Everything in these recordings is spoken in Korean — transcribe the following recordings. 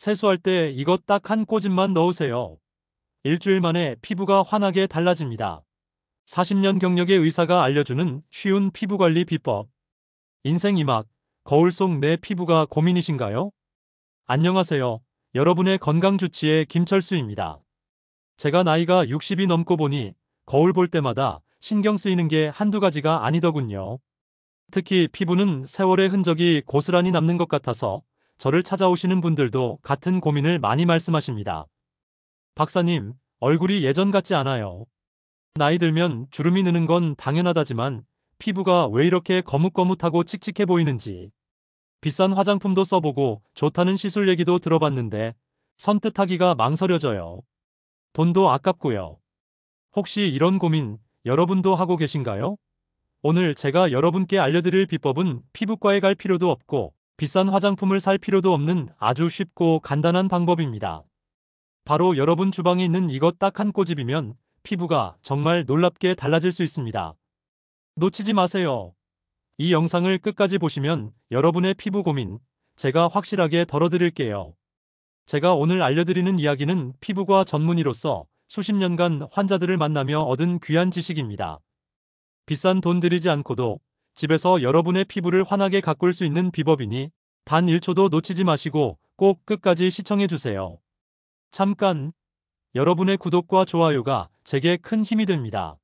세수할 때 이것 딱 한 꼬집만 넣으세요. 일주일 만에 피부가 환하게 달라집니다. 40년 경력의 의사가 알려주는 쉬운 피부관리 비법. 인생 이막, 거울 속 내 피부가 고민이신가요? 안녕하세요. 여러분의 건강주치의 김철수입니다. 제가 나이가 60이 넘고 보니 거울 볼 때마다 신경 쓰이는 게 한두 가지가 아니더군요. 특히 피부는 세월의 흔적이 고스란히 남는 것 같아서 저를 찾아오시는 분들도 같은 고민을 많이 말씀하십니다. 박사님, 얼굴이 예전 같지 않아요. 나이 들면 주름이 느는 건 당연하다지만 피부가 왜 이렇게 거뭇거뭇하고 칙칙해 보이는지. 비싼 화장품도 써보고 좋다는 시술 얘기도 들어봤는데 선뜻하기가 망설여져요. 돈도 아깝고요. 혹시 이런 고민 여러분도 하고 계신가요? 오늘 제가 여러분께 알려드릴 비법은 피부과에 갈 필요도 없고 비싼 화장품을 살 필요도 없는 아주 쉽고 간단한 방법입니다. 바로 여러분 주방에 있는 이것 딱 한 꼬집이면 피부가 정말 놀랍게 달라질 수 있습니다. 놓치지 마세요. 이 영상을 끝까지 보시면 여러분의 피부 고민 제가 확실하게 덜어드릴게요. 제가 오늘 알려드리는 이야기는 피부과 전문의로서 수십 년간 환자들을 만나며 얻은 귀한 지식입니다. 비싼 돈 들이지 않고도 집에서 여러분의 피부를 환하게 가꿀 수 있는 비법이니 단 1초도 놓치지 마시고 꼭 끝까지 시청해주세요. 잠깐! 여러분의 구독과 좋아요가 제게 큰 힘이 됩니다.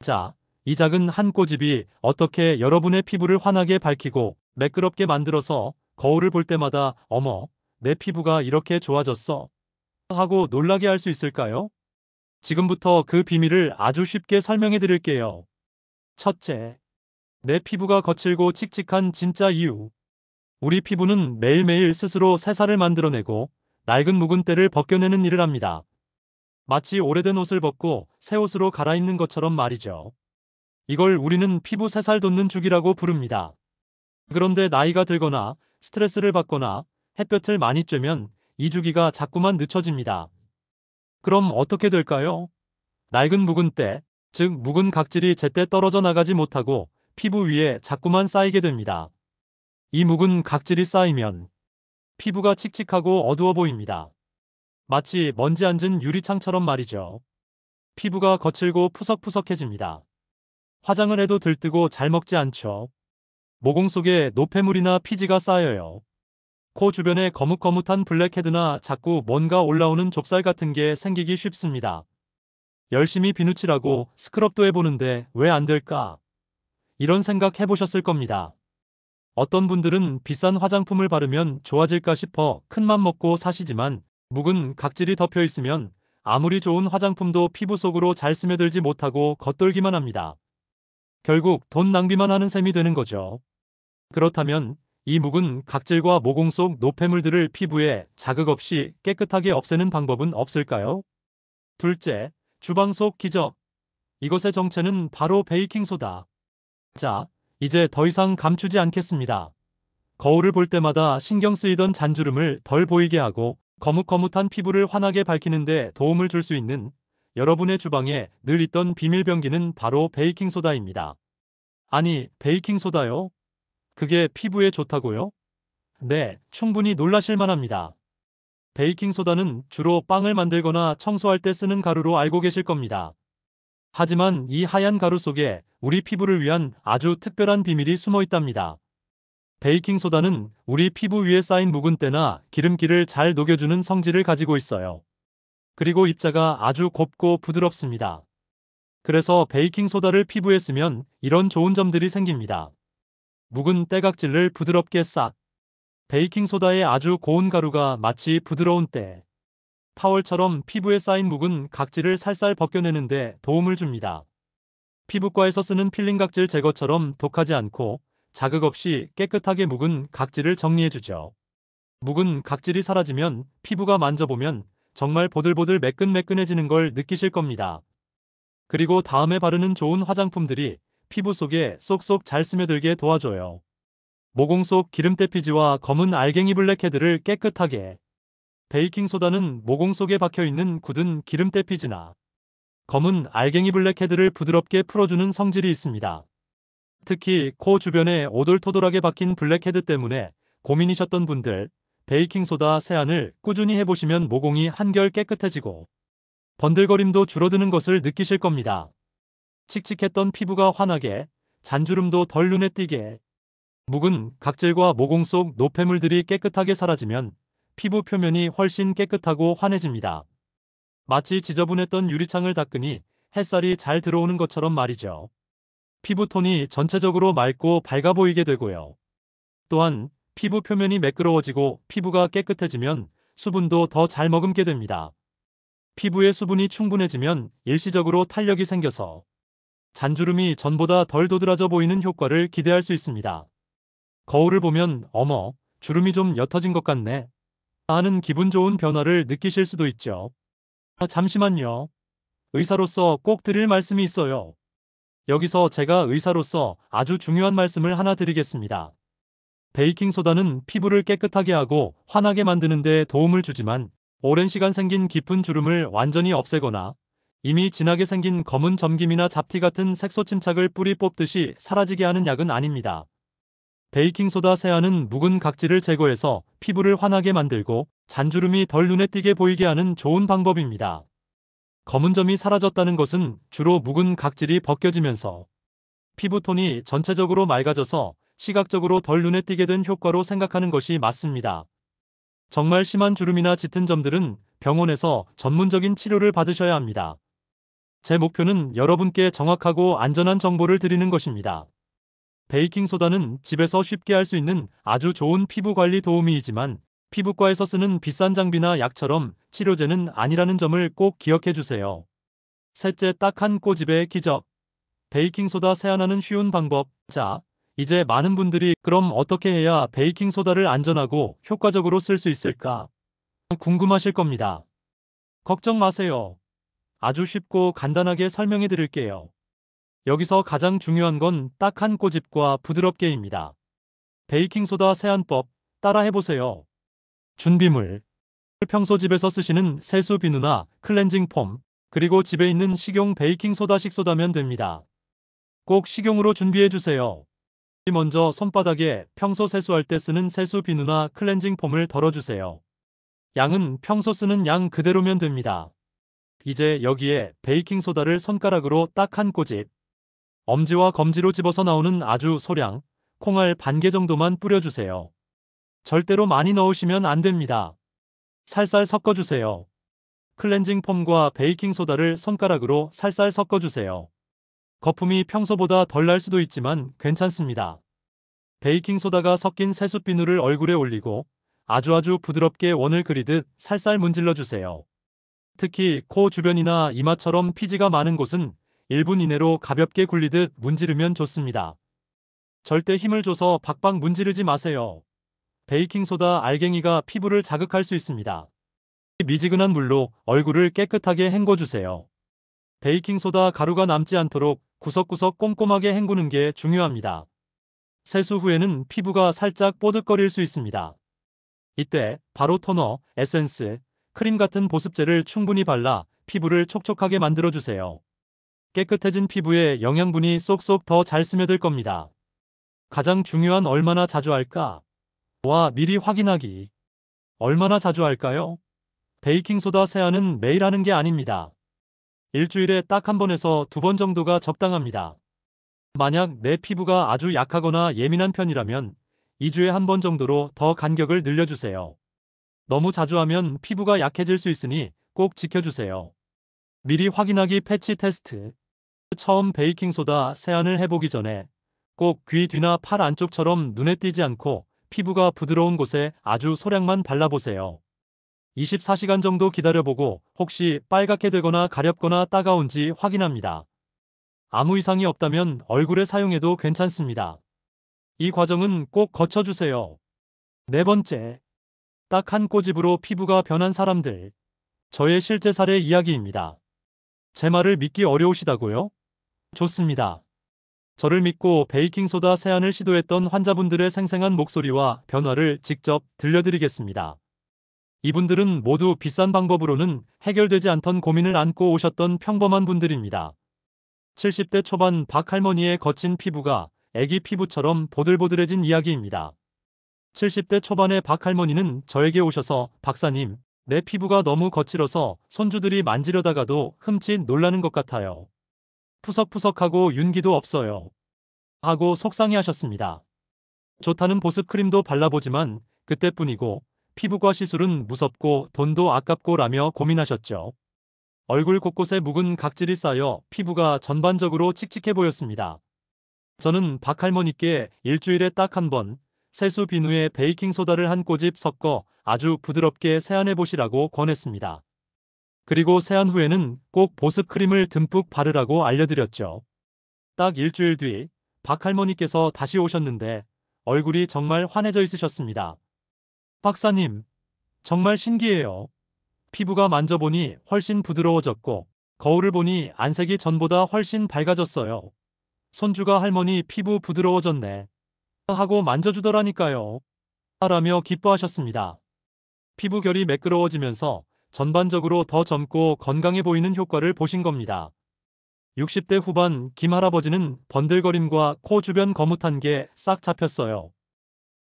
자, 이 작은 한 꼬집이 어떻게 여러분의 피부를 환하게 밝히고 매끄럽게 만들어서 거울을 볼 때마다 어머, 내 피부가 이렇게 좋아졌어 하고 놀라게 할 수 있을까요? 지금부터 그 비밀을 아주 쉽게 설명해 드릴게요. 첫째, 내 피부가 거칠고 칙칙한 진짜 이유. 우리 피부는 매일매일 스스로 새살을 만들어내고 낡은 묵은 때를 벗겨내는 일을 합니다. 마치 오래된 옷을 벗고 새 옷으로 갈아입는 것처럼 말이죠. 이걸 우리는 피부 새살 돋는 주기라고 부릅니다. 그런데 나이가 들거나 스트레스를 받거나 햇볕을 많이 쬐면 이 주기가 자꾸만 늦춰집니다. 그럼 어떻게 될까요? 낡은 묵은 때, 즉 묵은 각질이 제때 떨어져 나가지 못하고 피부 위에 자꾸만 쌓이게 됩니다. 이 묵은 각질이 쌓이면 피부가 칙칙하고 어두워 보입니다. 마치 먼지 앉은 유리창처럼 말이죠. 피부가 거칠고 푸석푸석해집니다. 화장을 해도 들뜨고 잘 먹지 않죠. 모공 속에 노폐물이나 피지가 쌓여요. 코 주변에 거뭇거뭇한 블랙헤드나 자꾸 뭔가 올라오는 좁쌀 같은 게 생기기 쉽습니다. 열심히 비누칠하고 스크럽도 해보는데 왜 안 될까? 이런 생각 해보셨을 겁니다. 어떤 분들은 비싼 화장품을 바르면 좋아질까 싶어 큰맘 먹고 사시지만 묵은 각질이 덮여 있으면 아무리 좋은 화장품도 피부 속으로 잘 스며들지 못하고 겉돌기만 합니다. 결국 돈 낭비만 하는 셈이 되는 거죠. 그렇다면 이 묵은 각질과 모공 속 노폐물들을 피부에 자극 없이 깨끗하게 없애는 방법은 없을까요? 둘째, 주방 속 기적. 이것의 정체는 바로 베이킹소다. 자, 이제 더 이상 감추지 않겠습니다. 거울을 볼 때마다 신경 쓰이던 잔주름을 덜 보이게 하고 거뭇거뭇한 피부를 환하게 밝히는데 도움을 줄 수 있는 여러분의 주방에 늘 있던 비밀병기는 바로 베이킹소다입니다. 아니, 베이킹소다요? 그게 피부에 좋다고요? 네, 충분히 놀라실 만합니다. 베이킹소다는 주로 빵을 만들거나 청소할 때 쓰는 가루로 알고 계실 겁니다. 하지만 이 하얀 가루 속에 우리 피부를 위한 아주 특별한 비밀이 숨어 있답니다. 베이킹소다는 우리 피부 위에 쌓인 묵은 때나 기름기를 잘 녹여주는 성질을 가지고 있어요. 그리고 입자가 아주 곱고 부드럽습니다. 그래서 베이킹소다를 피부에 쓰면 이런 좋은 점들이 생깁니다. 묵은 때각질을 부드럽게 싹. 베이킹소다의 아주 고운 가루가 마치 부드러운 때, 타월처럼 피부에 쌓인 묵은 각질을 살살 벗겨내는데 도움을 줍니다. 피부과에서 쓰는 필링 각질 제거처럼 독하지 않고 자극 없이 깨끗하게 묵은 각질을 정리해주죠. 묵은 각질이 사라지면 피부가 만져보면 정말 보들보들 매끈매끈해지는 걸 느끼실 겁니다. 그리고 다음에 바르는 좋은 화장품들이 피부 속에 쏙쏙 잘 스며들게 도와줘요. 모공 속 기름때 피지와 검은 알갱이 블랙헤드를 깨끗하게. 베이킹소다는 모공 속에 박혀있는 굳은 기름때 피지나 검은 알갱이 블랙헤드를 부드럽게 풀어주는 성질이 있습니다. 특히 코 주변에 오돌토돌하게 박힌 블랙헤드 때문에 고민이셨던 분들, 베이킹소다 세안을 꾸준히 해보시면 모공이 한결 깨끗해지고 번들거림도 줄어드는 것을 느끼실 겁니다. 칙칙했던 피부가 환하게, 잔주름도 덜 눈에 띄게, 묵은 각질과 모공 속 노폐물들이 깨끗하게 사라지면 피부 표면이 훨씬 깨끗하고 환해집니다. 마치 지저분했던 유리창을 닦으니 햇살이 잘 들어오는 것처럼 말이죠. 피부톤이 전체적으로 맑고 밝아 보이게 되고요. 또한 피부 표면이 매끄러워지고 피부가 깨끗해지면 수분도 더 잘 머금게 됩니다. 피부에 수분이 충분해지면 일시적으로 탄력이 생겨서 잔주름이 전보다 덜 도드라져 보이는 효과를 기대할 수 있습니다. 거울을 보면 어머, 주름이 좀 옅어진 것 같네 하는 기분 좋은 변화를 느끼실 수도 있죠. 잠시만요. 의사로서 꼭 드릴 말씀이 있어요. 여기서 제가 의사로서 아주 중요한 말씀을 하나 드리겠습니다. 베이킹소다는 피부를 깨끗하게 하고 환하게 만드는 데 도움을 주지만 오랜 시간 생긴 깊은 주름을 완전히 없애거나 이미 진하게 생긴 검은 점김이나 잡티 같은 색소 침착을 뿌리 뽑듯이 사라지게 하는 약은 아닙니다. 베이킹소다 세안은 묵은 각질을 제거해서 피부를 환하게 만들고 잔주름이 덜 눈에 띄게 보이게 하는 좋은 방법입니다. 검은 점이 사라졌다는 것은 주로 묵은 각질이 벗겨지면서 피부톤이 전체적으로 맑아져서 시각적으로 덜 눈에 띄게 된 효과로 생각하는 것이 맞습니다. 정말 심한 주름이나 짙은 점들은 병원에서 전문적인 치료를 받으셔야 합니다. 제 목표는 여러분께 정확하고 안전한 정보를 드리는 것입니다. 베이킹소다는 집에서 쉽게 할 수 있는 아주 좋은 피부 관리 도우미이지만 피부과에서 쓰는 비싼 장비나 약처럼 치료제는 아니라는 점을 꼭 기억해 주세요. 셋째, 딱 한 꼬집의 기적. 베이킹소다 세안하는 쉬운 방법. 자, 이제 많은 분들이 그럼 어떻게 해야 베이킹소다를 안전하고 효과적으로 쓸 수 있을까 궁금하실 겁니다. 걱정 마세요. 아주 쉽고 간단하게 설명해 드릴게요. 여기서 가장 중요한 건 딱 한 꼬집과 부드럽게입니다. 베이킹소다 세안법 따라 해보세요. 준비물. 평소 집에서 쓰시는 세수 비누나 클렌징 폼, 그리고 집에 있는 식용 베이킹소다 식소다면 됩니다. 꼭 식용으로 준비해 주세요. 먼저 손바닥에 평소 세수할 때 쓰는 세수 비누나 클렌징 폼을 덜어주세요. 양은 평소 쓰는 양 그대로면 됩니다. 이제 여기에 베이킹소다를 손가락으로 딱 한 꼬집, 엄지와 검지로 집어서 나오는 아주 소량, 콩알 반 개 정도만 뿌려주세요. 절대로 많이 넣으시면 안 됩니다. 살살 섞어주세요. 클렌징 폼과 베이킹소다를 손가락으로 살살 섞어주세요. 거품이 평소보다 덜 날 수도 있지만 괜찮습니다. 베이킹소다가 섞인 세숫비누를 얼굴에 올리고 아주 부드럽게 원을 그리듯 살살 문질러주세요. 특히 코 주변이나 이마처럼 피지가 많은 곳은 1분 이내로 가볍게 굴리듯 문지르면 좋습니다. 절대 힘을 줘서 박박 문지르지 마세요. 베이킹소다 알갱이가 피부를 자극할 수 있습니다. 미지근한 물로 얼굴을 깨끗하게 헹궈주세요. 베이킹소다 가루가 남지 않도록 구석구석 꼼꼼하게 헹구는 게 중요합니다. 세수 후에는 피부가 살짝 뽀득거릴 수 있습니다. 이때 바로 토너, 에센스, 크림 같은 보습제를 충분히 발라 피부를 촉촉하게 만들어주세요. 깨끗해진 피부에 영양분이 쏙쏙 더 잘 스며들 겁니다. 가장 중요한 얼마나 자주 할까? 와, 미리 확인하기. 얼마나 자주 할까요? 베이킹소다 세안은 매일 하는 게 아닙니다. 일주일에 딱 한 번에서 2번 정도가 적당합니다. 만약 내 피부가 아주 약하거나 예민한 편이라면 2주에 한 번 정도로 더 간격을 늘려주세요. 너무 자주 하면 피부가 약해질 수 있으니 꼭 지켜주세요. 미리 확인하기 패치 테스트. 처음 베이킹소다 세안을 해보기 전에 꼭 귀 뒤나 팔 안쪽처럼 눈에 띄지 않고 피부가 부드러운 곳에 아주 소량만 발라보세요. 24시간 정도 기다려보고 혹시 빨갛게 되거나 가렵거나 따가운지 확인합니다. 아무 이상이 없다면 얼굴에 사용해도 괜찮습니다. 이 과정은 꼭 거쳐주세요. 네 번째, 딱 한 꼬집으로 피부가 변한 사람들. 저의 실제 사례 이야기입니다. 제 말을 믿기 어려우시다고요? 좋습니다. 저를 믿고 베이킹소다 세안을 시도했던 환자분들의 생생한 목소리와 변화를 직접 들려드리겠습니다. 이분들은 모두 비싼 방법으로는 해결되지 않던 고민을 안고 오셨던 평범한 분들입니다. 70대 초반 박 할머니의 거친 피부가 아기 피부처럼 보들보들해진 이야기입니다. 70대 초반의 박할머니는 저에게 오셔서 박사님, 내 피부가 너무 거칠어서 손주들이 만지려다가도 흠칫 놀라는 것 같아요. 푸석푸석하고 윤기도 없어요. 하고 속상해하셨습니다. 좋다는 보습 크림도 발라보지만 그때뿐이고 피부과 시술은 무섭고 돈도 아깝고 라며 고민하셨죠. 얼굴 곳곳에 묵은 각질이 쌓여 피부가 전반적으로 칙칙해 보였습니다. 저는 박할머니께 일주일에 딱 한 번 세수 비누에 베이킹소다를 한 꼬집 섞어 아주 부드럽게 세안해 보시라고 권했습니다. 그리고 세안 후에는 꼭 보습 크림을 듬뿍 바르라고 알려드렸죠. 딱 일주일 뒤 박할머니께서 다시 오셨는데 얼굴이 정말 환해져 있으셨습니다. 박사님, 정말 신기해요. 피부가 만져보니 훨씬 부드러워졌고 거울을 보니 안색이 전보다 훨씬 밝아졌어요. 손주가 할머니 피부 부드러워졌네. 하고 만져주더라니까요. 라며 기뻐하셨습니다. 피부결이 매끄러워지면서 전반적으로 더 젊고 건강해 보이는 효과를 보신 겁니다. 60대 후반 김할아버지는 번들거림과 코 주변 거뭇한 게 싹 잡혔어요.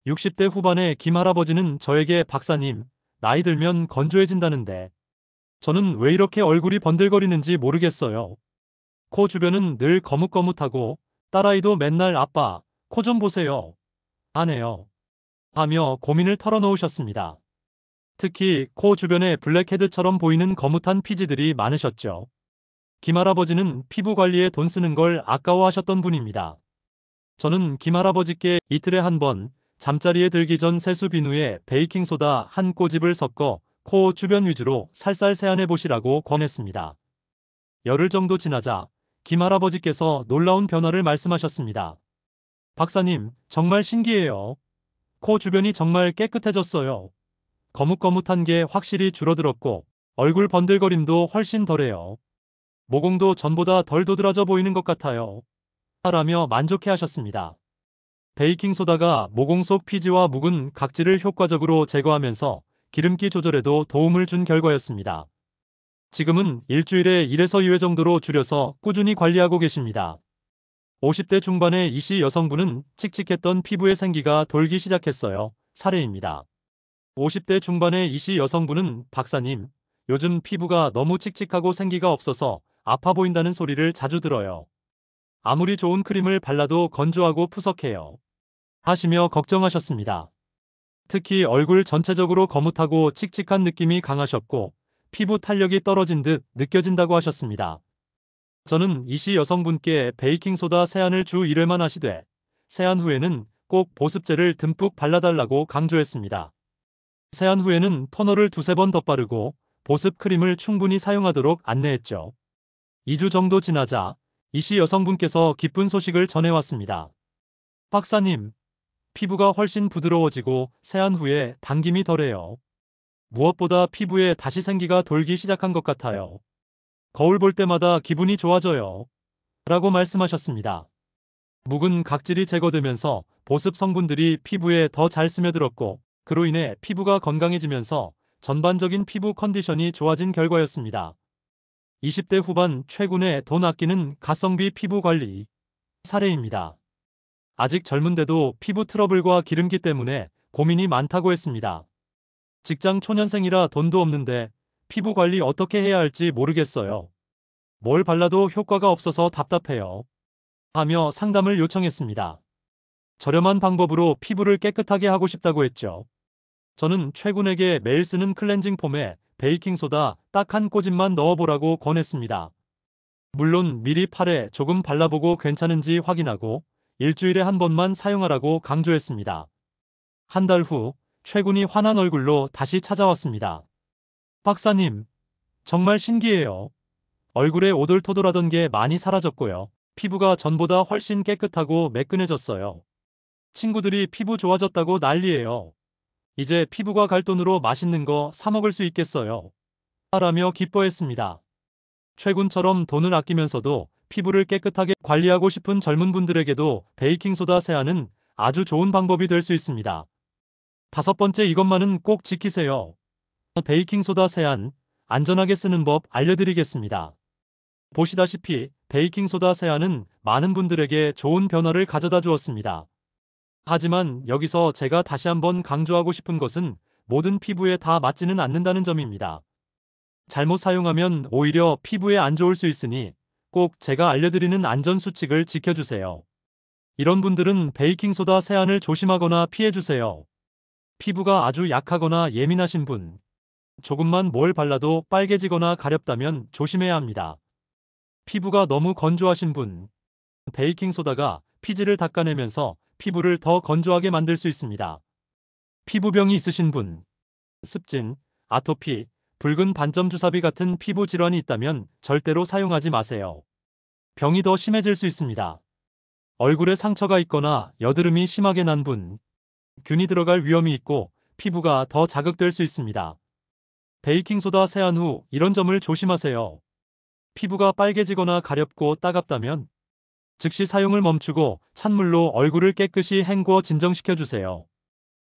60대 후반의 김할아버지는 저에게 박사님, 나이 들면 건조해진다는데 저는 왜 이렇게 얼굴이 번들거리는지 모르겠어요. 코 주변은 늘 거뭇거뭇하고 딸아이도 맨날 아빠, 코 좀 보세요. 하네요. 하며 고민을 털어놓으셨습니다. 특히 코 주변에 블랙헤드처럼 보이는 거뭇한 피지들이 많으셨죠. 김할아버지는 피부 관리에 돈 쓰는 걸 아까워하셨던 분입니다. 저는 김할아버지께 이틀에 한 번 잠자리에 들기 전 세수 비누에 베이킹소다 한 꼬집을 섞어 코 주변 위주로 살살 세안해 보시라고 권했습니다. 열흘 정도 지나자 김할아버지께서 놀라운 변화를 말씀하셨습니다. 박사님, 정말 신기해요. 코 주변이 정말 깨끗해졌어요. 거뭇거뭇한 게 확실히 줄어들었고 얼굴 번들거림도 훨씬 덜해요. 모공도 전보다 덜 도드라져 보이는 것 같아요. 라며 만족해 하셨습니다. 베이킹소다가 모공 속 피지와 묵은 각질을 효과적으로 제거하면서 기름기 조절에도 도움을 준 결과였습니다. 지금은 일주일에 1에서 2회 정도로 줄여서 꾸준히 관리하고 계십니다. 50대 중반의 이씨 여성분은 칙칙했던 피부에 생기가 돌기 시작했어요. 사례입니다. 50대 중반의 이씨 여성분은 박사님, 요즘 피부가 너무 칙칙하고 생기가 없어서 아파 보인다는 소리를 자주 들어요. 아무리 좋은 크림을 발라도 건조하고 푸석해요. 하시며 걱정하셨습니다. 특히 얼굴 전체적으로 거뭇하고 칙칙한 느낌이 강하셨고 피부 탄력이 떨어진 듯 느껴진다고 하셨습니다. 저는 이씨 여성분께 베이킹소다 세안을 주 1회만 하시되 세안 후에는 꼭 보습제를 듬뿍 발라달라고 강조했습니다. 세안 후에는 토너를 2~3번 덧바르고 보습 크림을 충분히 사용하도록 안내했죠. 2주 정도 지나자 이씨 여성분께서 기쁜 소식을 전해왔습니다. 박사님, 피부가 훨씬 부드러워지고 세안 후에 당김이 덜해요. 무엇보다 피부에 다시 생기가 돌기 시작한 것 같아요. 거울 볼 때마다 기분이 좋아져요. 라고 말씀하셨습니다. 묵은 각질이 제거되면서 보습 성분들이 피부에 더 잘 스며들었고 그로 인해 피부가 건강해지면서 전반적인 피부 컨디션이 좋아진 결과였습니다. 20대 후반 최근에 돈 아끼는 가성비 피부 관리 사례입니다. 아직 젊은데도 피부 트러블과 기름기 때문에 고민이 많다고 했습니다. 직장 초년생이라 돈도 없는데 피부 관리 어떻게 해야 할지 모르겠어요. 뭘 발라도 효과가 없어서 답답해요. 하며 상담을 요청했습니다. 저렴한 방법으로 피부를 깨끗하게 하고 싶다고 했죠. 저는 최군에게 매일 쓰는 클렌징 폼에 베이킹소다 딱 한 꼬집만 넣어보라고 권했습니다. 물론 미리 팔에 조금 발라보고 괜찮은지 확인하고 일주일에 한 번만 사용하라고 강조했습니다. 한 달 후 최군이 환한 얼굴로 다시 찾아왔습니다. 박사님, 정말 신기해요. 얼굴에 오돌토돌하던 게 많이 사라졌고요. 피부가 전보다 훨씬 깨끗하고 매끈해졌어요. 친구들이 피부 좋아졌다고 난리예요. 이제 피부가 갈 돈으로 맛있는 거 사 먹을 수 있겠어요. 라며 기뻐했습니다. 최군처럼 돈을 아끼면서도 피부를 깨끗하게 관리하고 싶은 젊은 분들에게도 베이킹소다 세안은 아주 좋은 방법이 될 수 있습니다. 5번째, 이것만은 꼭 지키세요. 베이킹소다 세안, 안전하게 쓰는 법 알려드리겠습니다. 보시다시피 베이킹소다 세안은 많은 분들에게 좋은 변화를 가져다 주었습니다. 하지만 여기서 제가 다시 한번 강조하고 싶은 것은 모든 피부에 다 맞지는 않는다는 점입니다. 잘못 사용하면 오히려 피부에 안 좋을 수 있으니 꼭 제가 알려드리는 안전수칙을 지켜주세요. 이런 분들은 베이킹소다 세안을 조심하거나 피해주세요. 피부가 아주 약하거나 예민하신 분, 조금만 뭘 발라도 빨개지거나 가렵다면 조심해야 합니다. 피부가 너무 건조하신 분, 베이킹소다가 피지를 닦아내면서 피부를 더 건조하게 만들 수 있습니다. 피부병이 있으신 분, 습진, 아토피, 붉은 반점 주사비 같은 피부 질환이 있다면 절대로 사용하지 마세요. 병이 더 심해질 수 있습니다. 얼굴에 상처가 있거나 여드름이 심하게 난 분, 균이 들어갈 위험이 있고 피부가 더 자극될 수 있습니다. 베이킹소다 세안 후 이런 점을 조심하세요. 피부가 빨개지거나 가렵고 따갑다면 즉시 사용을 멈추고 찬물로 얼굴을 깨끗이 헹궈 진정시켜주세요.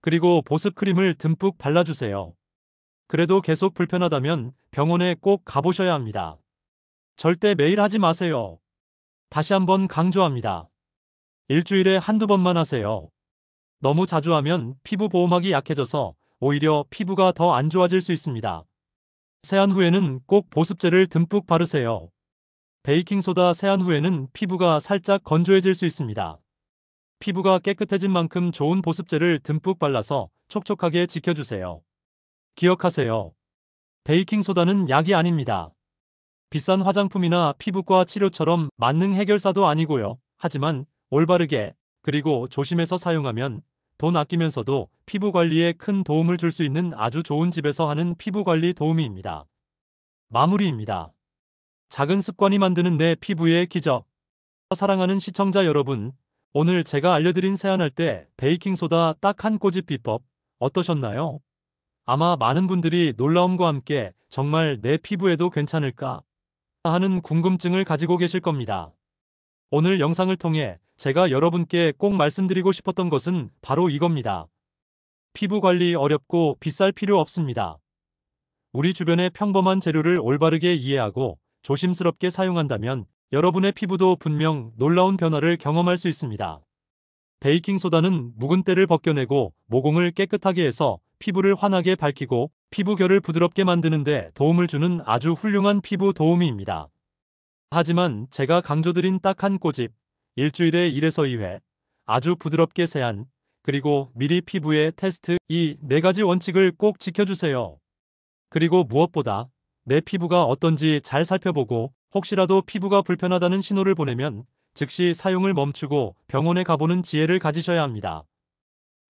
그리고 보습크림을 듬뿍 발라주세요. 그래도 계속 불편하다면 병원에 꼭 가보셔야 합니다. 절대 매일 하지 마세요. 다시 한번 강조합니다. 일주일에 한두 번만 하세요. 너무 자주 하면 피부 보호막이 약해져서 오히려 피부가 더 안 좋아질 수 있습니다. 세안 후에는 꼭 보습제를 듬뿍 바르세요. 베이킹소다 세안 후에는 피부가 살짝 건조해질 수 있습니다. 피부가 깨끗해진 만큼 좋은 보습제를 듬뿍 발라서 촉촉하게 지켜주세요. 기억하세요. 베이킹소다는 약이 아닙니다. 비싼 화장품이나 피부과 치료처럼 만능 해결사도 아니고요. 하지만 올바르게 그리고 조심해서 사용하면 돈 아끼면서도 피부 관리에 큰 도움을 줄 수 있는 아주 좋은 집에서 하는 피부 관리 도우미입니다. 마무리입니다. 작은 습관이 만드는 내 피부의 기적. 사랑하는 시청자 여러분, 오늘 제가 알려드린 세안할 때 베이킹소다 딱 한 꼬집 비법 어떠셨나요? 아마 많은 분들이 놀라움과 함께 정말 내 피부에도 괜찮을까 하는 궁금증을 가지고 계실 겁니다. 오늘 영상을 통해 제가 여러분께 꼭 말씀드리고 싶었던 것은 바로 이겁니다. 피부 관리 어렵고 비쌀 필요 없습니다. 우리 주변의 평범한 재료를 올바르게 이해하고 조심스럽게 사용한다면 여러분의 피부도 분명 놀라운 변화를 경험할 수 있습니다. 베이킹소다는 묵은 때를 벗겨내고 모공을 깨끗하게 해서 피부를 환하게 밝히고 피부결을 부드럽게 만드는 데 도움을 주는 아주 훌륭한 피부 도우미입니다. 하지만 제가 강조드린 딱 한 꼬집, 일주일에 1에서 2회, 아주 부드럽게 세안, 그리고 미리 피부에 테스트 이 4가지 원칙을 꼭 지켜주세요. 그리고 무엇보다 내 피부가 어떤지 잘 살펴보고 혹시라도 피부가 불편하다는 신호를 보내면 즉시 사용을 멈추고 병원에 가보는 지혜를 가지셔야 합니다.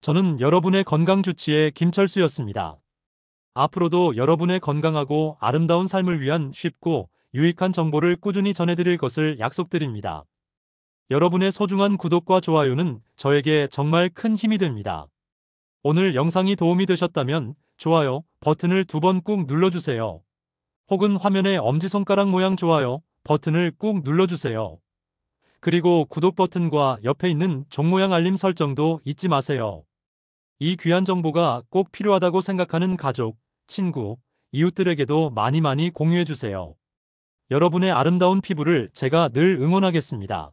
저는 여러분의 건강 주치의 김철수였습니다. 앞으로도 여러분의 건강하고 아름다운 삶을 위한 쉽고 유익한 정보를 꾸준히 전해드릴 것을 약속드립니다. 여러분의 소중한 구독과 좋아요는 저에게 정말 큰 힘이 됩니다. 오늘 영상이 도움이 되셨다면 좋아요 버튼을 2번 꾹 눌러주세요. 혹은 화면의 엄지손가락 모양 좋아요 버튼을 꾹 눌러주세요. 그리고 구독 버튼과 옆에 있는 종 모양 알림 설정도 잊지 마세요. 이 귀한 정보가 꼭 필요하다고 생각하는 가족, 친구, 이웃들에게도 많이 공유해주세요. 여러분의 아름다운 피부를 제가 늘 응원하겠습니다.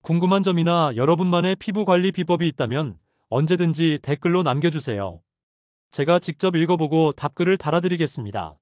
궁금한 점이나 여러분만의 피부 관리 비법이 있다면 언제든지 댓글로 남겨주세요. 제가 직접 읽어보고 답글을 달아드리겠습니다.